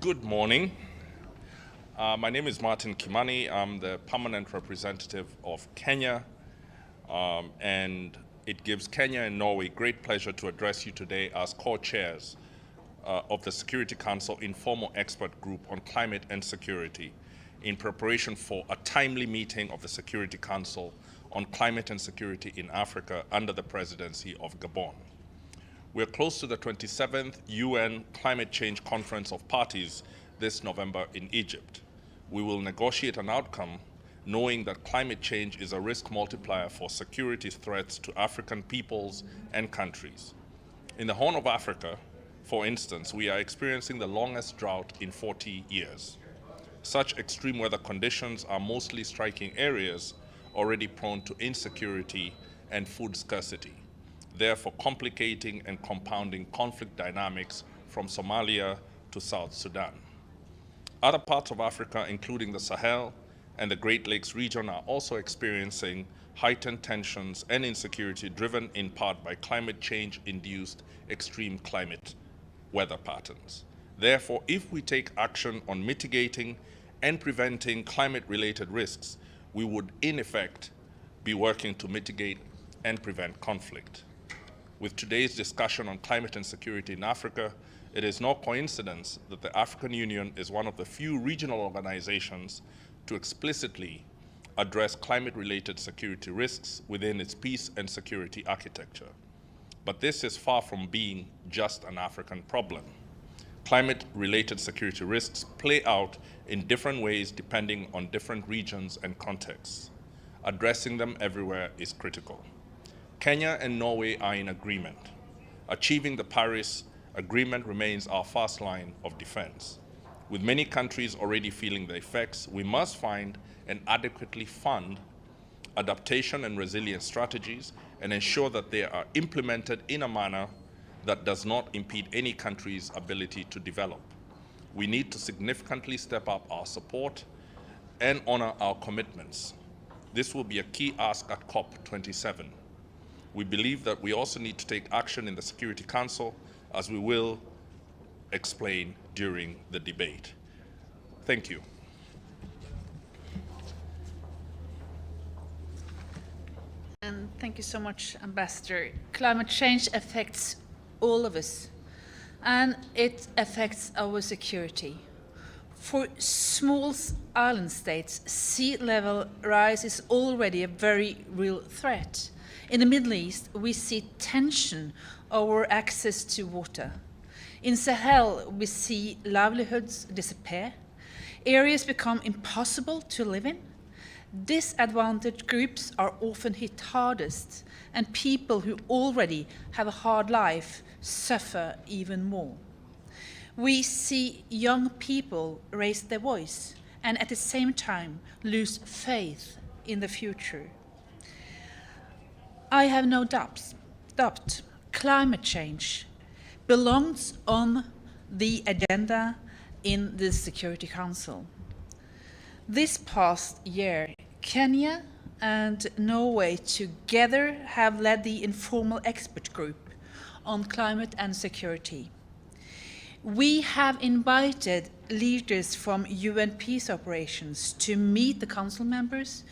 Good morning. My name is Martin Kimani. I'm the permanent representative of Kenya, and it gives Kenya and Norway great pleasure to address you today as co-chairs of the Security Council Informal Expert Group on Climate and Security in preparation for a timely meeting of the Security Council on Climate and Security in Africa under the presidency of Gabon. We're close to the 27th UN Climate Change Conference of Parties this November in Egypt. We will negotiate an outcome knowing that climate change is a risk multiplier for security threats to African peoples and countries. In the Horn of Africa, for instance, we are experiencing the longest drought in 40 years. Such extreme weather conditions are mostly striking areas already prone to insecurity and food scarcity, therefore complicating and compounding conflict dynamics from Somalia to South Sudan. Other parts of Africa, including the Sahel and the Great Lakes region, are also experiencing heightened tensions and insecurity driven in part by climate change-induced extreme climate weather patterns. Therefore, if we take action on mitigating and preventing climate-related risks, we would, in effect, be working to mitigate and prevent conflict. With today's discussion on climate and security in Africa, it is no coincidence that the African Union is one of the few regional organizations to explicitly address climate-related security risks within its peace and security architecture. But this is far from being just an African problem. Climate-related security risks play out in different ways depending on different regions and contexts. Addressing them everywhere is critical. Kenya and Norway are in agreement. Achieving the Paris Agreement remains our first line of defense. With many countries already feeling the effects, we must find and adequately fund adaptation and resilience strategies and ensure that they are implemented in a manner that does not impede any country's ability to develop. We need to significantly step up our support and honor our commitments. This will be a key ask at COP27. We believe that we also need to take action in the Security Council, as we will explain during the debate. Thank you. And thank you so much, Ambassador. Climate change affects all of us, and it affects our security. For small island states, sea level rise is already a very real threat. In the Middle East, we see tension over access to water. In Sahel, we see livelihoods disappear, areas become impossible to live in. Disadvantaged groups are often hit hardest, and people who already have a hard life suffer even more. We see young people raise their voice and at the same time lose faith in the future. I have no doubt climate change belongs on the agenda in the Security Council. This past year, Kenya and Norway together have led the Informal Expert Group on Climate and Security. We have invited leaders from UN peace operations to meet the Council members,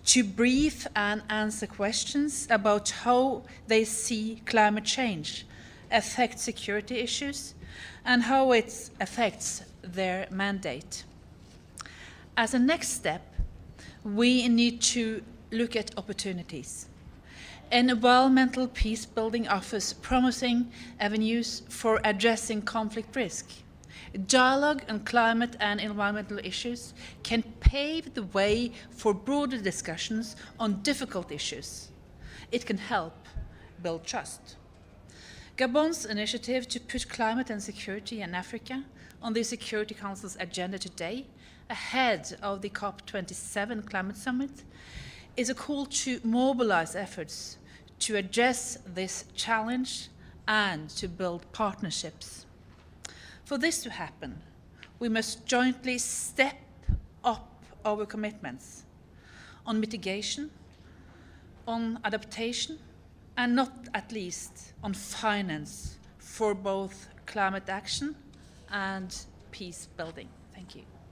to brief and answer questions about how they see climate change affect security issues and how it affects their mandate. As a next step, we need to look at opportunities. Environmental peace building offers promising avenues for addressing conflict risk. Dialogue on climate and environmental issues can pave the way for broader discussions on difficult issues. It can help build trust. Gabon's initiative to put climate and security in Africa on the Security Council's agenda today, ahead of the COP27 climate summit, is a call to mobilize efforts to address this challenge and to build partnerships. For this to happen, we must jointly step up our commitments on mitigation, on adaptation, and not at least on finance for both climate action and peace building. Thank you.